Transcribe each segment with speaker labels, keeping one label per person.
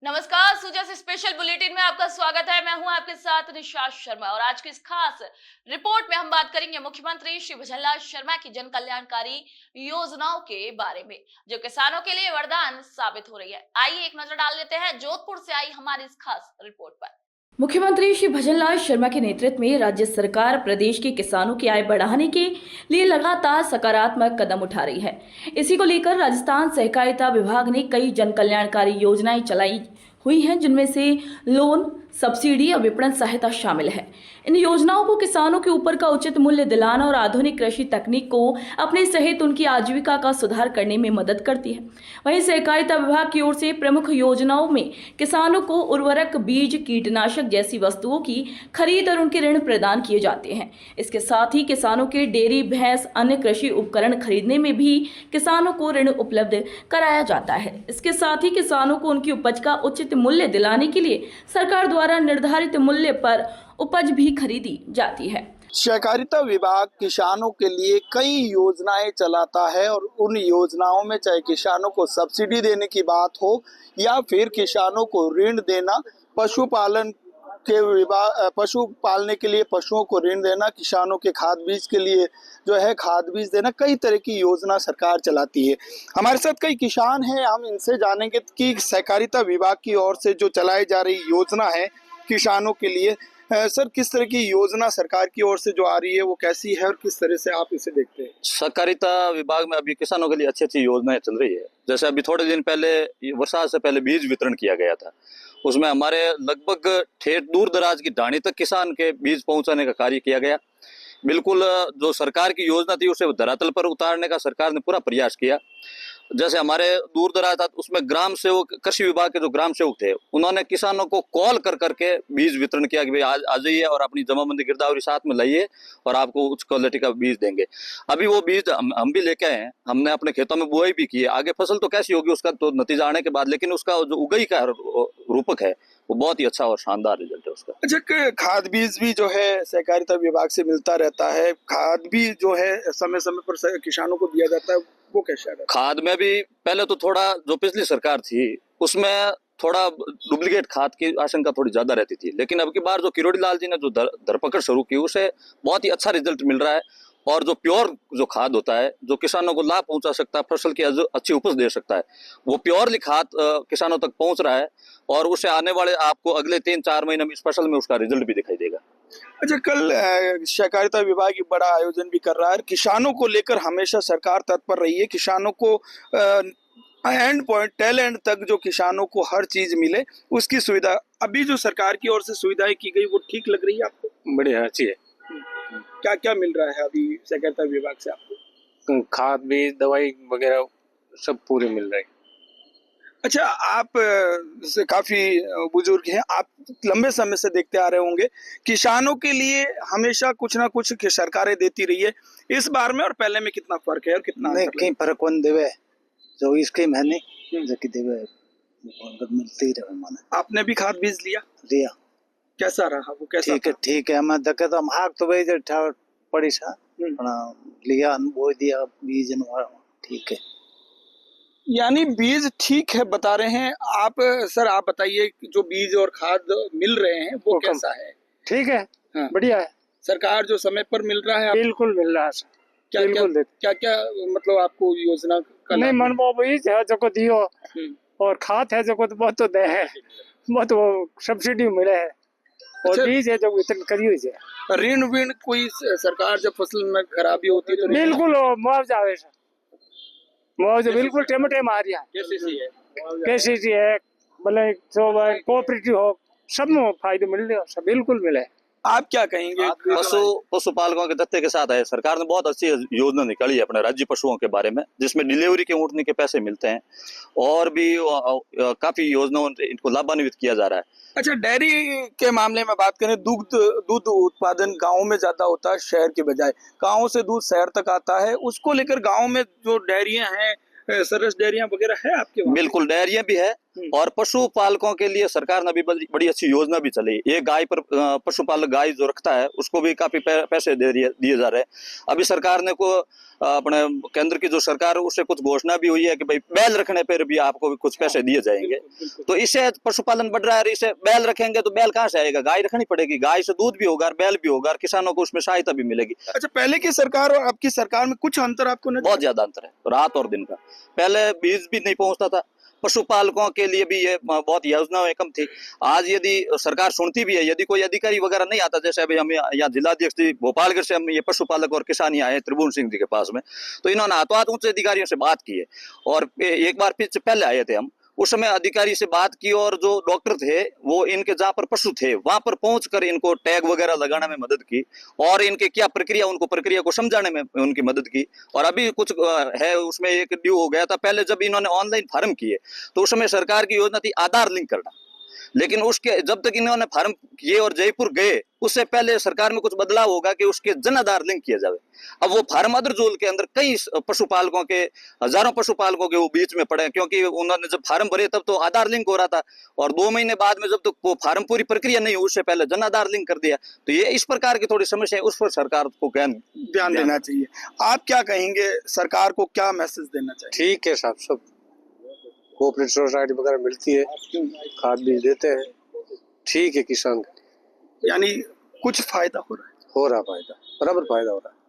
Speaker 1: नमस्कार, सुजा से special bulletin में आपका स्वागत है। मैं हूं आपके साथ निशा शर्मा और आज की इस खास रिपोर्ट में हम बात करेंगे मुख्यमंत्री श्री भजनलाल शर्मा की जन कल्याणकारी योजनाओं के बारे में, जो किसानों के लिए वरदान साबित हो रही है। आइए एक नजर डाल लेते हैं जोधपुर से आई हमारी इस खास रिपोर्ट पर। मुख्यमंत्री श्री भजनलाल शर्मा के नेतृत्व में राज्य सरकार प्रदेश के किसानों की आय बढ़ाने के लिए लगातार सकारात्मक कदम उठा रही है। इसी को लेकर राजस्थान सहकारिता विभाग ने कई जन कल्याणकारी योजनाएं चलाई हुई हैं, जिनमें से लोन, सब्सिडी और विपणन सहायता शामिल है। इन योजनाओं को किसानों के ऊपर का उचित मूल्य दिलाना और आधुनिक कृषि तकनीक को अपने सहित उनकी आजीविका का सुधार करने में मदद करती है। वहीं सहकारिता विभाग की ओर से प्रमुख योजनाओं में किसानों को उर्वरक, बीज, कीटनाशक जैसी वस्तुओं की खरीद और उनके ऋण प्रदान किए जाते हैं। इसके साथ ही किसानों के डेयरी, भैंस, अन्य कृषि उपकरण खरीदने में भी किसानों को ऋण उपलब्ध कराया जाता है। इसके साथ ही किसानों को उनकी उपज का उचित मूल्य दिलाने के लिए सरकार द्वारा निर्धारित मूल्य पर उपज भी खरीदी जाती है।
Speaker 2: सहकारिता विभाग किसानों के लिए कई योजनाएं चलाता है और उन योजनाओं में चाहे किसानों को सब्सिडी देने की बात हो या फिर किसानों को ऋण देना, पशुपालन पशु पालने के लिए पशुओं को ऋण देना, किसानों के खाद बीज के लिए जो है खाद बीज देना, कई तरह की योजना सरकार चलाती है। हमारे साथ कई किसान हैं, हम इनसे जानेंगे कि सहकारिता विभाग की ओर से जो चलाई जा रही योजना है किसानों के लिए, सर किस तरह की योजना सरकार की ओर से जो आ रही है वो कैसी है और किस तरह से आप इसे देखते हैं?
Speaker 3: सहकारिता विभाग में अभी किसानों के लिए अच्छी अच्छी योजनाएं चल रही है। जैसे अभी थोड़े दिन पहले, वर्षा से पहले बीज वितरण किया गया था। उसमें हमारे लगभग ठेठ दूर दराज की ढाणी तक किसान के बीज पहुंचाने का कार्य किया गया। बिल्कुल जो सरकार की योजना थी उसे धरातल पर उतारने का सरकार ने पूरा प्रयास किया। जैसे हमारे दूर दराज था उसमें ग्राम सेवक, कृषि विभाग के जो ग्राम सेवक थे, उन्होंने किसानों को कॉल कर करके बीज वितरण किया कि भाई आज आ जाइए और अपनी जमाबंदी गिरदावरी साथ में लाइए और आपको उच्च क्वालिटी का बीज देंगे। अभी वो बीज हम भी लेके आए हैं, हमने अपने खेतों में बुआई भी की है। आगे फसल तो कैसी होगी उसका तो नतीजा आने के बाद, लेकिन उसका जो उगाई का रूपक है वो बहुत ही अच्छा और शानदार रिजल्ट है उसका।
Speaker 2: अच्छा, खाद बीज भी जो है सहकारिता विभाग से मिलता रहता है, खाद भी जो है समय समय पर किसानों को दिया जाता है, वो कैसा है?
Speaker 3: खाद में भी पहले तो थोड़ा जो पिछली सरकार थी उसमें थोड़ा डुप्लीकेट खाद की आशंका थोड़ी ज्यादा रहती थी, लेकिन अब की बार जो किरोड़ी लाल जी ने जो धरपकड़ शुरू की उसे बहुत ही अच्छा रिजल्ट मिल रहा है। और जो प्योर जो खाद होता है, जो किसानों को लाभ पहुंचा सकता है, फसल की अच्छी उपज दे सकता है, वो प्योरली खाद किसानों तक पहुंच रहा है और उसे आने वाले आपको अगले 3-4 महीने में इस फसल में उसका रिजल्ट भी दिखाई देगा।
Speaker 2: अच्छा, कल सहकारिता विभाग एक बड़ा आयोजन भी कर रहा है। किसानों को लेकर हमेशा सरकार तत्पर रही है, किसानों को एंड पॉइंट टेल एंड तक जो किसानों को हर चीज मिले उसकी सुविधा। अभी जो सरकार की ओर से सुविधाएं की गई वो ठीक लग रही है आपको?
Speaker 4: बढ़िया, अच्छी है।
Speaker 2: क्या क्या मिल रहा है अभी सहकारिता विभाग से आपको?
Speaker 4: खाद, बीज, दवाई वगैरह सब पूरे मिल रहे हैं।
Speaker 2: अच्छा, आप से काफी बुजुर्ग हैं, आप लंबे समय से देखते आ रहे होंगे किसानों के लिए हमेशा कुछ ना कुछ सरकारें देती रही है। इस बार में और पहले में कितना फर्क है और कितना
Speaker 5: नहीं कहीं फर्क कौन देवे जो स्कीम है नहीं जो कि देवे मिलती ही रहे। माने
Speaker 2: आपने भी खाद बीज लिया? कैसा रहा वो? कैसा?
Speaker 5: ठीक है मैं देखे तो हम हाक तो वही पड़ी सा लिया, बो दिया बीज, ठीक है।
Speaker 2: यानी बीज ठीक है बता रहे हैं आप। सर आप बताइए जो बीज और खाद मिल रहे हैं वो कैसा है?
Speaker 6: ठीक है, हाँ। बढ़िया है।
Speaker 2: सरकार जो समय पर मिल रहा है?
Speaker 6: बिल्कुल मिल रहा है।
Speaker 2: क्या क्या मतलब आपको योजना का
Speaker 6: नहीं मन वो बीज है जो को दियो और खाद है जो को बहुत तो दे है, बहुत वो सब्सिडी मिले है और
Speaker 2: अच्छा,
Speaker 6: बीज है जो इतनी करी है।
Speaker 2: ऋण कोई सरकार जब फसल में खराबी होती है तो
Speaker 6: बिल्कुल मुआवजा आवे, मुआवजा बिल्कुल टेम आ रहा है। केसीसी है मतलब जो कोऑपरेटिव हो, सब में फायदे मिल रहे हो, सब बिल्कुल मिले।
Speaker 2: आप क्या कहेंगे?
Speaker 3: पशुपालकों के दत्ते के साथ है, सरकार ने बहुत अच्छी योजना निकाली है अपने राज्य पशुओं के बारे में, जिसमें डिलीवरी के ऊँटने के पैसे मिलते हैं और भी काफी योजनाओं इनको लाभान्वित किया जा रहा है।
Speaker 2: अच्छा, डेयरी के मामले में बात करें, दूध उत्पादन गाँव में ज्यादा होता है शहर के बजाय। गाँव से दूध शहर तक आता है, उसको लेकर गाँव में जो डेयरियां हैं, सरस डेयरियां वगैरह है आपके वहाँ?
Speaker 3: बिल्कुल डेयरियां भी है और पशुपालकों के लिए सरकार ने अभी बड़ी अच्छी योजना भी चली। ये गाय पर पशुपालक गाय जो रखता है उसको भी काफी पैसे दिए जा रहे हैं। अभी सरकार ने को अपने केंद्र की जो सरकार है उससे कुछ घोषणा भी हुई है कि भाई बैल रखने पर भी आपको भी कुछ पैसे दिए जाएंगे। तो इससे पशुपालन बढ़ रहा है। इसे बैल रखेंगे तो बैल कहाँ से आएगा? गाय रखनी पड़ेगी, गाय से दूध भी होगा, बैल भी होगा, किसानों को उसमें सहायता भी मिलेगी।
Speaker 2: अच्छा, पहले की सरकार और अब की सरकार में कुछ अंतर आपको नहीं?
Speaker 3: बहुत ज्यादा अंतर है, रात और दिन का। पहले बीज भी नहीं पहुंचता था, पशुपालकों के लिए भी ये बहुत योजनाएं कम थी। आज यदि सरकार सुनती भी है, यदि कोई अधिकारी वगैरह नहीं आता, जैसे अभी हम यहाँ जिलाध्यक्ष जी भोपालगढ़ से हम ये पशुपालक और किसान यहाँ आए त्रिभुवन सिंह जी के पास में, तो इन्होंने हाथों हाथ उच्च अधिकारियों से बात की है। और एक बार पहले आए थे हम, उस समय अधिकारी से बात की और जो डॉक्टर थे वो इनके जहाँ पर पशु थे वहां पर पहुंचकर इनको टैग वगैरह लगाने में मदद की और इनके क्या प्रक्रिया, उनको प्रक्रिया को समझाने में उनकी मदद की। और अभी कुछ है उसमें एक ड्यू हो गया था। पहले जब इन्होंने ऑनलाइन फार्म किए तो उस समय सरकार की योजना थी आधार लिंक करना, लेकिन उसके जब तक इन्होंने फार्म किए और जयपुर गए उससे पहले सरकार में कुछ बदलाव होगा कि उसके जन आधार लिंक किया जाए। अब वो फार्म अदर जोल के अंदर कई पशुपालकों के, हजारों पशुपालकों के वो बीच में पड़े, क्योंकि उन्होंने जब फार्म भरे तब तो आधार लिंक हो रहा था और 2 महीने बाद में जब तक वो फार्म पूरी प्रक्रिया नहीं हुई उससे पहले जन आधार लिंक कर दिया। तो ये इस प्रकार की थोड़ी समस्या है, उस पर सरकार को
Speaker 2: ध्यान देना चाहिए। आप क्या कहेंगे, सरकार को क्या मैसेज देना चाहिए?
Speaker 4: ठीक है साहब, सब कोऑपरेटिव सोसाइटी वगैरह मिलती है, खाद बीज देते हैं, ठीक है किसान
Speaker 2: यानी कुछ फायदा हो रहा है?
Speaker 4: हो रहा फायदा, बराबर फायदा हो रहा है।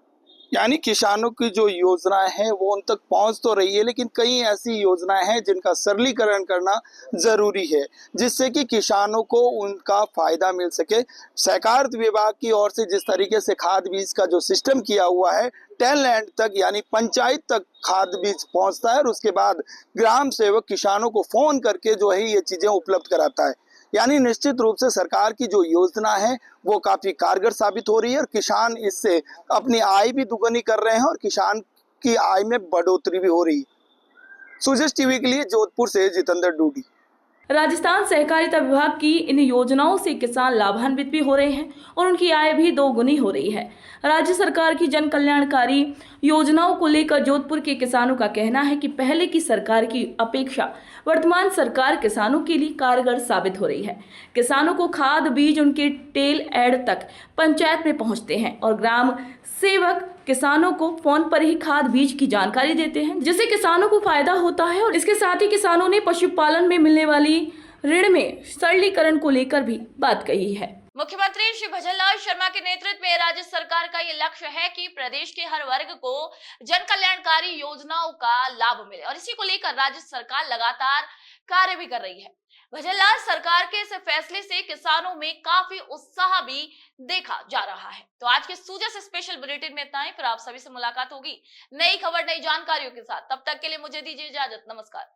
Speaker 2: यानी किसानों की जो योजनाएं हैं वो उन तक पहुंच तो रही है, लेकिन कई ऐसी योजनाएं हैं जिनका सरलीकरण करना जरूरी है जिससे कि किसानों को उनका फायदा मिल सके। सहकारिता विभाग की ओर से जिस तरीके से खाद बीज का जो सिस्टम किया हुआ है, 10 लैंड तक यानी पंचायत तक खाद बीज पहुंचता है और उसके बाद ग्राम सेवक किसानों को फोन करके जो है ये चीजें उपलब्ध कराता है। यानी निश्चित रूप से सरकार की जो योजना है वो काफी कारगर साबित हो रही है और किसान इससे अपनी आय भी दुगनी कर रहे हैं और किसान की आय में बढ़ोतरी भी हो रही है। सुजस टीवी के लिए जोधपुर से जितेंद्र डूडी।
Speaker 1: राजस्थान सहकारिता विभाग की इन योजनाओं से किसान लाभान्वित भी हो रहे हैं और उनकी आय भी दोगुनी हो रही है। राज्य सरकार की जन कल्याणकारी योजनाओं को लेकर जोधपुर के किसानों का कहना है कि पहले की सरकार की अपेक्षा वर्तमान सरकार किसानों के लिए कारगर साबित हो रही है। किसानों को खाद बीज उनके टेल एड तक पंचायत में पहुंचते हैं और ग्राम सेवक किसानों को फोन पर ही खाद बीज की जानकारी देते हैं, जिससे किसानों को फायदा होता है। और इसके साथ ही किसानों ने पशुपालन में मिलने वाली ऋण में सरलीकरण को लेकर भी बात कही है। मुख्यमंत्री श्री भजनलाल शर्मा के नेतृत्व में राज्य सरकार का ये लक्ष्य है कि प्रदेश के हर वर्ग को जन कल्याणकारी योजनाओं का लाभ मिले और इसी को लेकर राज्य सरकार लगातार कार्य भी कर रही है। भजनलाल सरकार के इस फैसले से किसानों में काफी उत्साह भी देखा जा रहा है। तो आज के सुजस स्पेशल बुलेटिन में इतना ही, फिर आप सभी से मुलाकात होगी नई खबर नई जानकारियों के साथ। तब तक के लिए मुझे दीजिए इजाजत, नमस्कार।